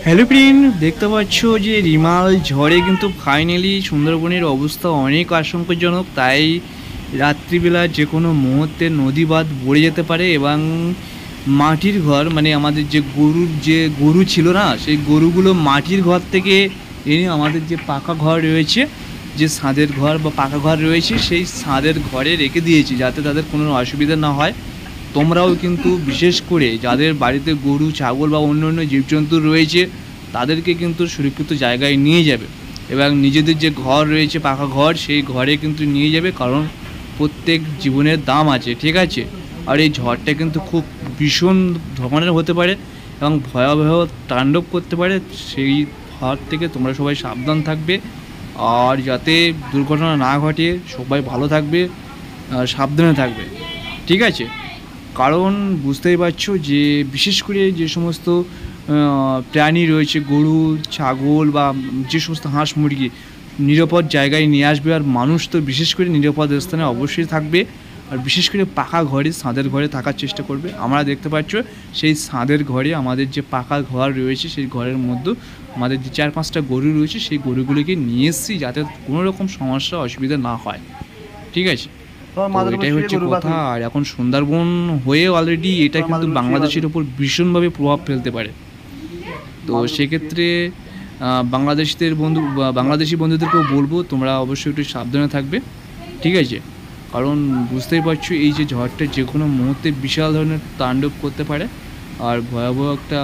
Hello friend, দেখতে পাচ্ছ যে রিমাল ঝড়ে কিন্তু ফাইনালি সুন্দরবনের অবস্থা অনেক আশঙ্কাজনক। তাই রাত্রিবেলা যে কোনো মুহূর্তে নদী বাঁধ ভরে যেতে পারে এবং মাটির ঘর মানে আমাদের যে গরু ছিল না, সেই গরুগুলো মাটির ঘর থেকে এনে আমাদের যে পাকা ঘর রয়েছে, যে ছাদের ঘর বা পাকা ঘর রয়েছে, সেই ছাদের ঘরে রেখে দিয়েছি যাতে তাদের কোনো অসুবিধা না হয়। তোমরাও কিন্তু বিশেষ করে যাদের বাড়িতে গরু ছাগল বা অন্য অন্য জীবজন্তু রয়েছে তাদেরকে কিন্তু সুরক্ষিত জায়গায় নিয়ে যাবে এবং নিজেদের যে ঘর রয়েছে পাকা ঘর, সেই ঘরে কিন্তু নিয়ে যাবে, কারণ প্রত্যেক জীবনের দাম আছে, ঠিক আছে। আর এই ঝড়টা কিন্তু খুব ভীষণ ধরনের হতে পারে এবং ভয়াবহ তাণ্ডব করতে পারে। সেই ঘর থেকে তোমরা সবাই সাবধান থাকবে আর যাতে দুর্ঘটনা না ঘটে সবাই ভালো থাকবে, সাবধানে থাকবে, ঠিক আছে। কারণ বুঝতেই পারছো যে বিশেষ করে যে সমস্ত প্রাণী রয়েছে, গরু ছাগল বা যে সমস্ত হাঁস মুরগি নিরাপদ জায়গায় নিয়ে আসবে, আর মানুষ তো বিশেষ করে নিরাপদ স্থানে অবশ্যই থাকবে, আর বিশেষ করে পাকা ঘরে ছাদের ঘরে থাকার চেষ্টা করবে। আমরা দেখতে পাচ্ছ সেই ছাদের ঘরে আমাদের যে পাকা ঘর রয়েছে, সেই ঘরের মধ্যে আমাদের যে 4-5টা গরু রয়েছে, সেই গরুগুলিকে নিয়ে এসেছি যাতে কোনো রকম সমস্যা অসুবিধা না হয়, ঠিক আছে। তো এটাই হচ্ছে কথা। আর এখন সুন্দরবন হয়ে অলরেডি এটা কিন্তু বাংলাদেশের উপর ভীষণভাবে প্রভাব ফেলতে পারে। তো সেক্ষেত্রে বাংলাদেশি বন্ধুদেরকেও বলবো তোমরা অবশ্যই একটু সাবধানে থাকবে, ঠিক আছে। কারণ বুঝতেই পারছো এই যে ঝড়টা যে কোনো মুহূর্তে বিশাল ধরনের তাণ্ডব করতে পারে আর ভয়াবহ একটা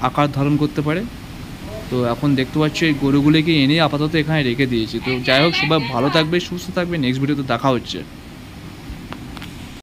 আকার ধারণ করতে পারে। তো এখন দেখতে পাচ্ছ এই গরুগুলোকে এনে আপাতত এখানে রেখে দিয়েছি। তো যাই হোক, সবাই ভালো থাকবে, সুস্থ থাকবে, নেক্সট ভিডিওতে দেখা হচ্ছে।